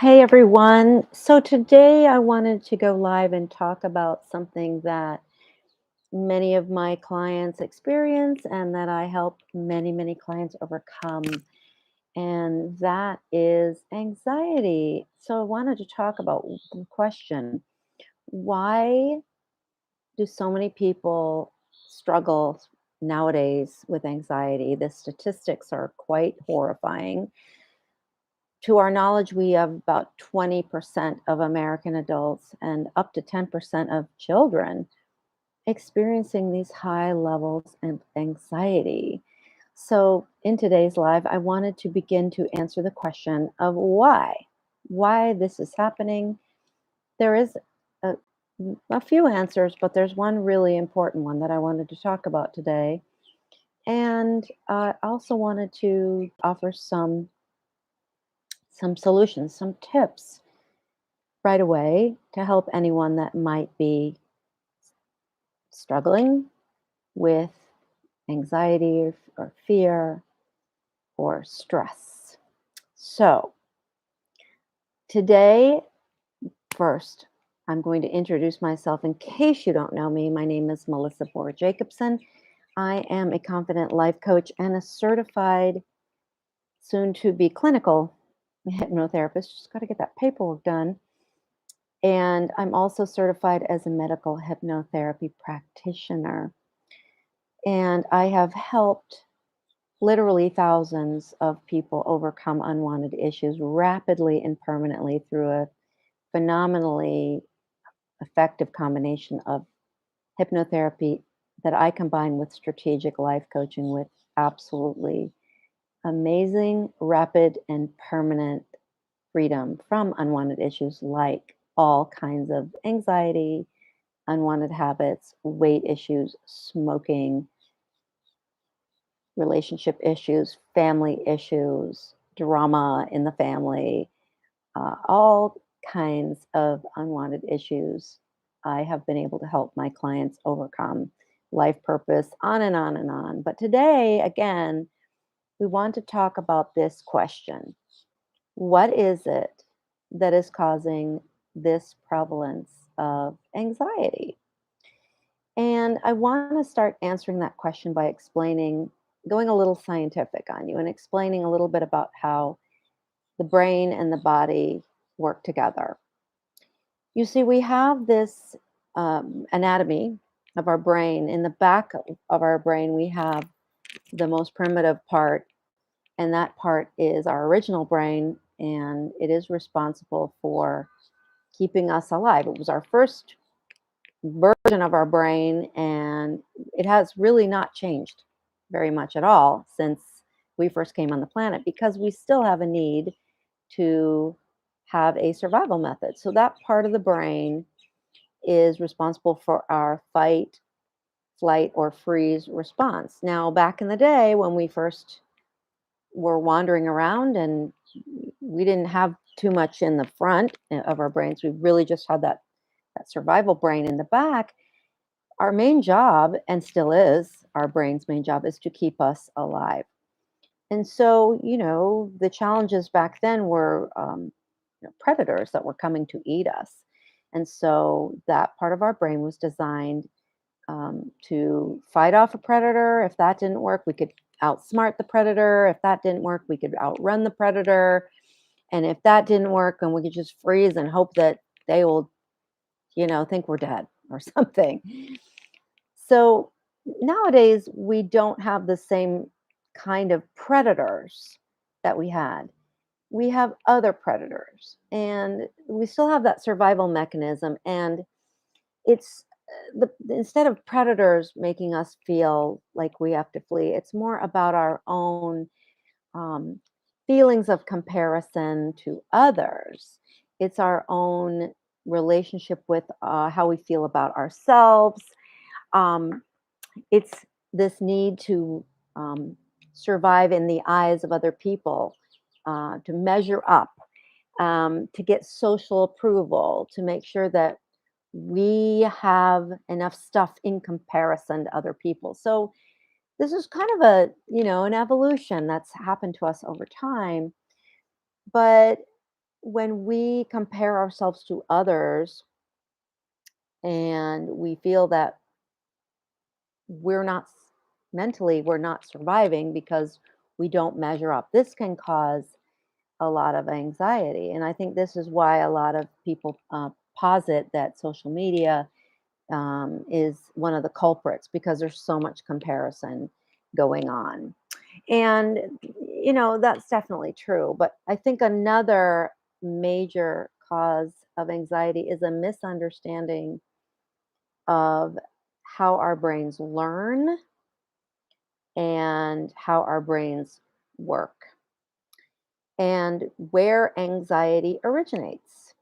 Hey everyone. So today I wanted to go live and talk about something that many of my clients experience and that I help many clients overcome. And that is anxiety. So I wanted to talk about the question, why do so many people struggle nowadays with anxiety? The statistics are quite horrifying. To our knowledge, we have about 20% of American adults and up to 10% of children experiencing these high levels of anxiety. So, in today's live, I wanted to begin to answer the question of why this is happening. There is a, a few answers, but there's one really important one that I wanted to talk about today. And I also wanted to offer some solutions, some tips right away to help anyone that might be struggling with anxiety or fear or stress. So, today, first, I'm going to introduce myself in case you don't know me. My name is Melissa Boher Jacobson. I am a confident life coach and a certified, soon to be clinical hypnotherapist. Just got to get that paperwork done. And I'm also certified as a medical hypnotherapy practitioner. And I have helped literally thousands of people overcome unwanted issues rapidly and permanently through a phenomenally effective combination of hypnotherapy that I combine with strategic life coaching with absolutely amazing, rapid, and permanent freedom from unwanted issues like all kinds of anxiety, unwanted habits, weight issues, smoking, relationship issues, family issues, drama in the family, all kinds of unwanted issues. I have been able to help my clients overcome life purpose, on and on and on. But today, again, we want to talk about this question. What is it that is causing this prevalence of anxiety? And I want to start answering that question by explaining, going a little scientific on you and explaining a little bit about how the brain and the body work together. You see, we have this anatomy of our brain. In the back of our brain, we have the most primitive part, and that part is our original brain, and it is responsible for keeping us alive. It was our first version of our brain, and it has really not changed very much at all since we first came on the planet because we still have a need to have a survival method. So, that part of the brain is responsible for our fight, flight, or freeze response. Now, back in the day when we first were wandering around and we didn't have too much in the front of our brains, we really just had that survival brain in the back. Our main job, and still is our brain's main job, is to keep us alive. And so, the challenges back then were predators that were coming to eat us. And so that part of our brain was designed to fight off a predator. If that didn't work, we could outsmart the predator. If that didn't work, we could outrun the predator. And if that didn't work, then we could just freeze and hope that they will, think we're dead or something. So nowadays, we don't have the same kind of predators that we had. We have other predators, and we still have that survival mechanism. And it's instead of predators making us feel like we have to flee, it's more about our own um, feelings of comparison to others. It's our own relationship with how we feel about ourselves. Um, it's this need to survive in the eyes of other people, to measure up, to get social approval, to make sure that we have enough stuff in comparison to other people. So this is kind of an evolution that's happened to us over time. But when we compare ourselves to others and we feel that we're not mentally, we're not surviving because we don't measure up. This can cause a lot of anxiety. And I think this is why a lot of people posit that social media is one of the culprits because there's so much comparison going on. And, that's definitely true. But I think another major cause of anxiety is a misunderstanding of how our brains learn and how our brains work and where anxiety originates.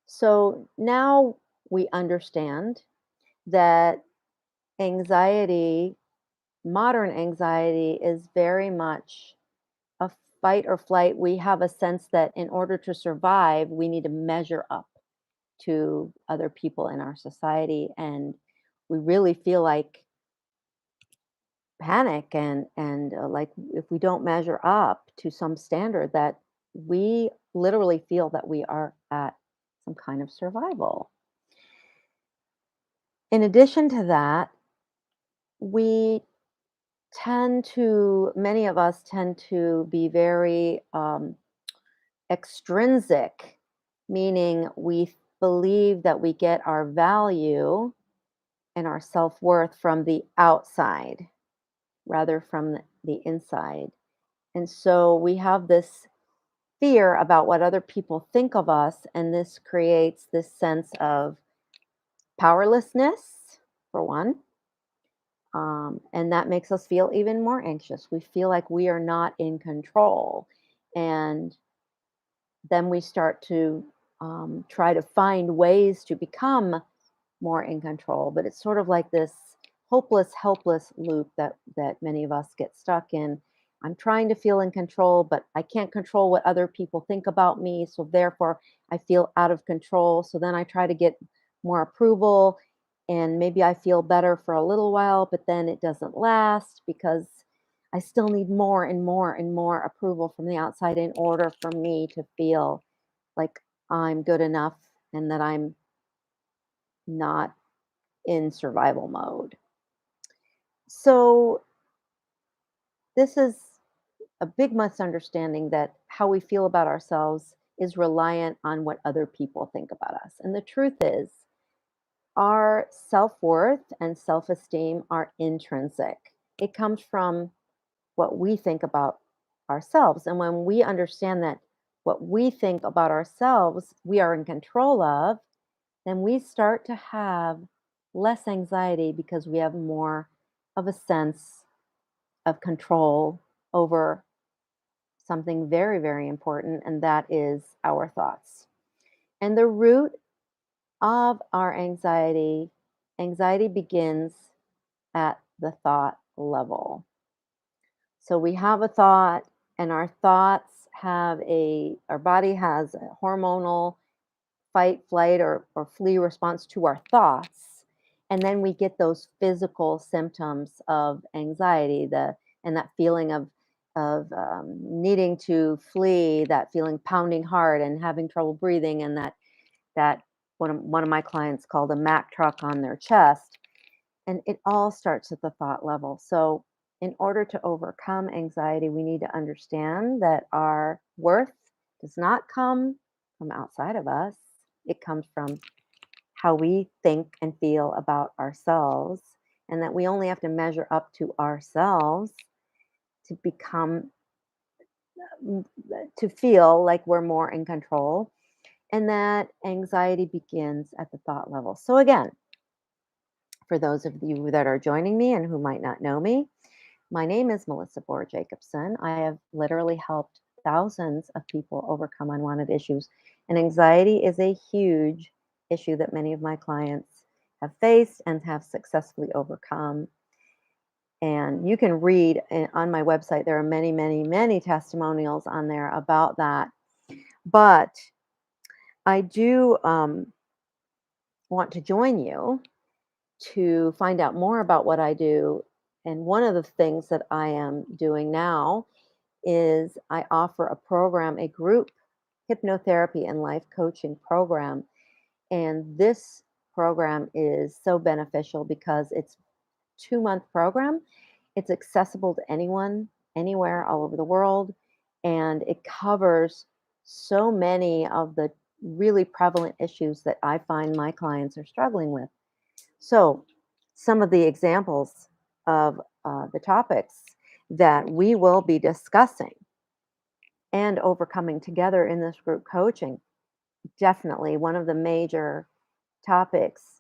So now we understand that anxiety, modern anxiety, is very much a fight or flight. We have a sense that in order to survive, we need to measure up to other people in our society. And we really feel like panic and like if we don't measure up to some standard that we literally feel that we are at some kind of survival. In addition to that, we many of us tend to be very extrinsic, meaning we believe that we get our value and our self-worth from the outside rather from the inside. And so we have this fear about what other people think of us, and this creates this sense of powerlessness, for one. And that makes us feel even more anxious. We feel like we are not in control. And then we start to try to find ways to become more in control. But it's sort of like this hopeless, helpless loop that many of us get stuck in. I'm trying to feel in control, but I can't control what other people think about me. So therefore, I feel out of control. So then I try to get more approval, and maybe I feel better for a little while, but then it doesn't last because I still need more and more and more approval from the outside in order for me to feel like I'm good enough and that I'm not in survival mode. So, this is a big misunderstanding that how we feel about ourselves is reliant on what other people think about us. And the truth is, our self worth and self esteem are intrinsic. It comes from what we think about ourselves. And when we understand that what we think about ourselves, we are in control of, then we start to have less anxiety because we have more of a sense of control over something very, very important, and that is our thoughts. And the root of our anxiety begins at the thought level. So we have a thought, and our body has a hormonal fight, flight, or flee response to our thoughts. And then we get those physical symptoms of anxiety, and that feeling of needing to flee, that feeling pounding hard and having trouble breathing, and that one of my clients called a Mack truck on their chest. And it all starts at the thought level. So in order to overcome anxiety, we need to understand that our worth does not come from outside of us. It comes from how we think and feel about ourselves, and that we only have to measure up to ourselves to become to feel like we're more in control, and that anxiety begins at the thought level. So again, for those of you that are joining me and who might not know me, my name is Melissa Boher Jacobson. I have literally helped thousands of people overcome unwanted issues, and anxiety is a huge issue that many of my clients have faced and have successfully overcome. And you can read on my website, there are many, many, many testimonials on there about that. But I do want to join you to find out more about what I do. And one of the things that I am doing now is I offer a program, a group hypnotherapy and life coaching program. And this program is so beneficial because it's 2-month program. It's accessible to anyone, anywhere, all over the world, and it covers so many of the really prevalent issues that I find my clients are struggling with. So, some of the examples of the topics that we will be discussing and overcoming together in this group coaching, definitely one of the major topics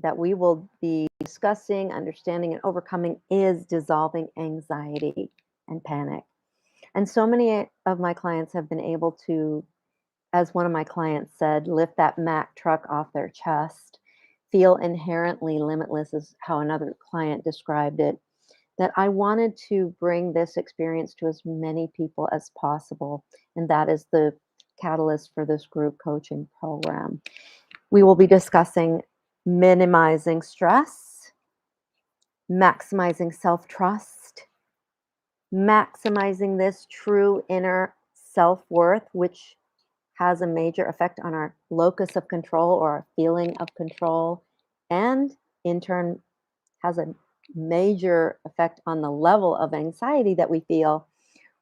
that we will be discussing, understanding, and overcoming is dissolving anxiety and panic. And so many of my clients have been able to, as one of my clients said, lift that Mack truck off their chest, feel inherently limitless, is how another client described it. That I wanted to bring this experience to as many people as possible. And that is the catalyst for this group coaching program. We will be discussing minimizing stress, maximizing self trust, maximizing this true inner self worth, which has a major effect on our locus of control or our feeling of control, and in turn has a major effect on the level of anxiety that we feel.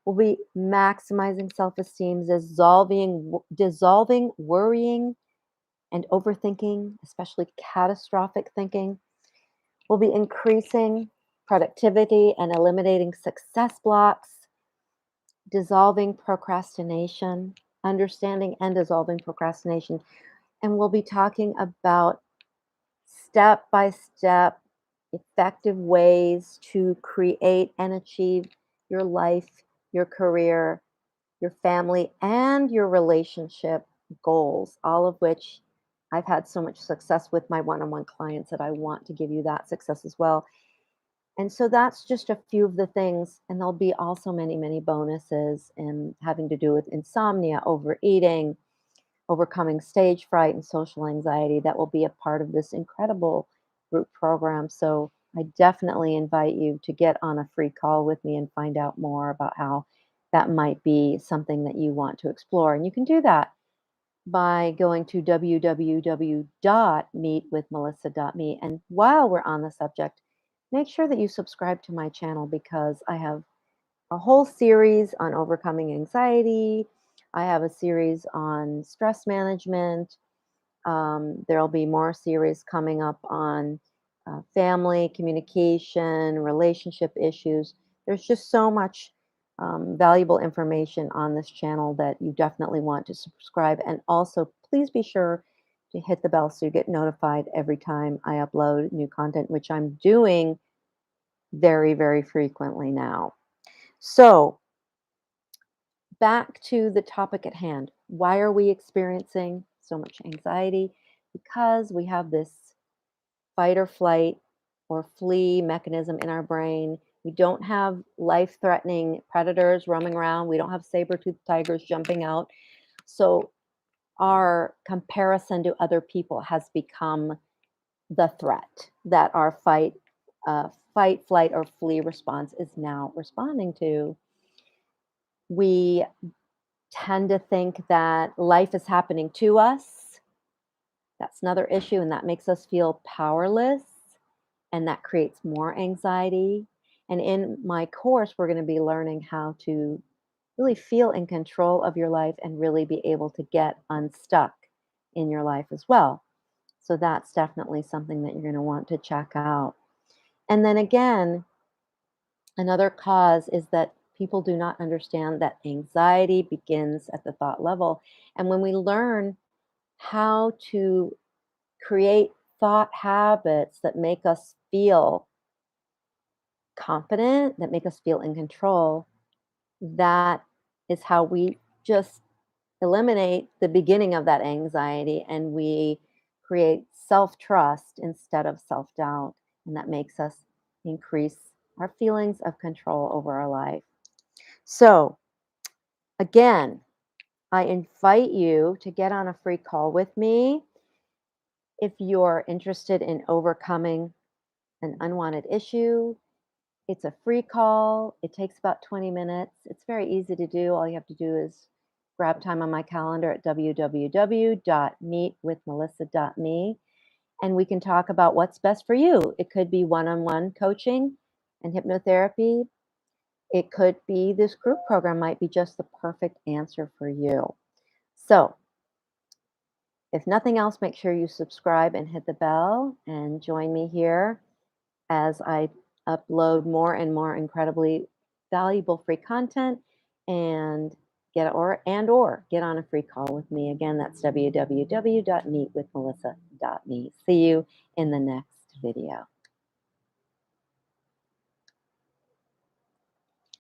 We'll be maximizing self esteem, dissolving worrying and overthinking, especially catastrophic thinking. We'll be increasing productivity and eliminating success blocks, dissolving procrastination, understanding and dissolving procrastination. And we'll be talking about step by step effective ways to create and achieve your life, your career, your family, and your relationship goals, all of which I've had so much success with my one on one clients that I want to give you that success as well. And so that's just a few of the things. And there'll be also many, many bonuses in having to do with insomnia, overeating, overcoming stage fright, and social anxiety that will be a part of this incredible group program. So I definitely invite you to get on a free call with me and find out more about how that might be something that you want to explore. And you can do that by going to www.meetwithmelissa.me. And while we're on the subject, make sure that you subscribe to my channel because I have a whole series on overcoming anxiety. I have a series on stress management. There'll be more series coming up on family, communication, relationship issues. There's just so much valuable information on this channel that you definitely want to subscribe. And also, please be sure to hit the bell so you get notified every time I upload new content, which I'm doing very, very frequently now. So, back to the topic at hand. Why are we experiencing so much anxiety? Because we have this fight or flight or flee mechanism in our brain. We don't have life threatening predators roaming around. We don't have saber toothed tigers jumping out. So, our comparison to other people has become the threat that our fight, flight, or flee response is now responding to. We tend to think that life is happening to us. That's another issue, and that makes us feel powerless, and that creates more anxiety. And in my course, we're going to be learning how to really feel in control of your life and really be able to get unstuck in your life as well. So that's definitely something that you're going to want to check out. And then again, another cause is that people do not understand that anxiety begins at the thought level. And when we learn how to create thought habits that make us feel confident, that make us feel in control, that is how we just eliminate the beginning of that anxiety and we create self trust instead of self doubt. And that makes us increase our feelings of control over our life. So, again, I invite you to get on a free call with me if you're interested in overcoming an unwanted issue. It's a free call. It takes about 20 minutes. It's very easy to do. All you have to do is grab time on my calendar at www.meetwithmelissa.me, and we can talk about what's best for you. It could be one-on-one coaching and hypnotherapy. It could be this group program might be just the perfect answer for you. So, if nothing else, make sure you subscribe and hit the bell and join me here as I upload more and more incredibly valuable free content, and or get on a free call with me. Again, that's www.meetwithmelissa.me. See you in the next video.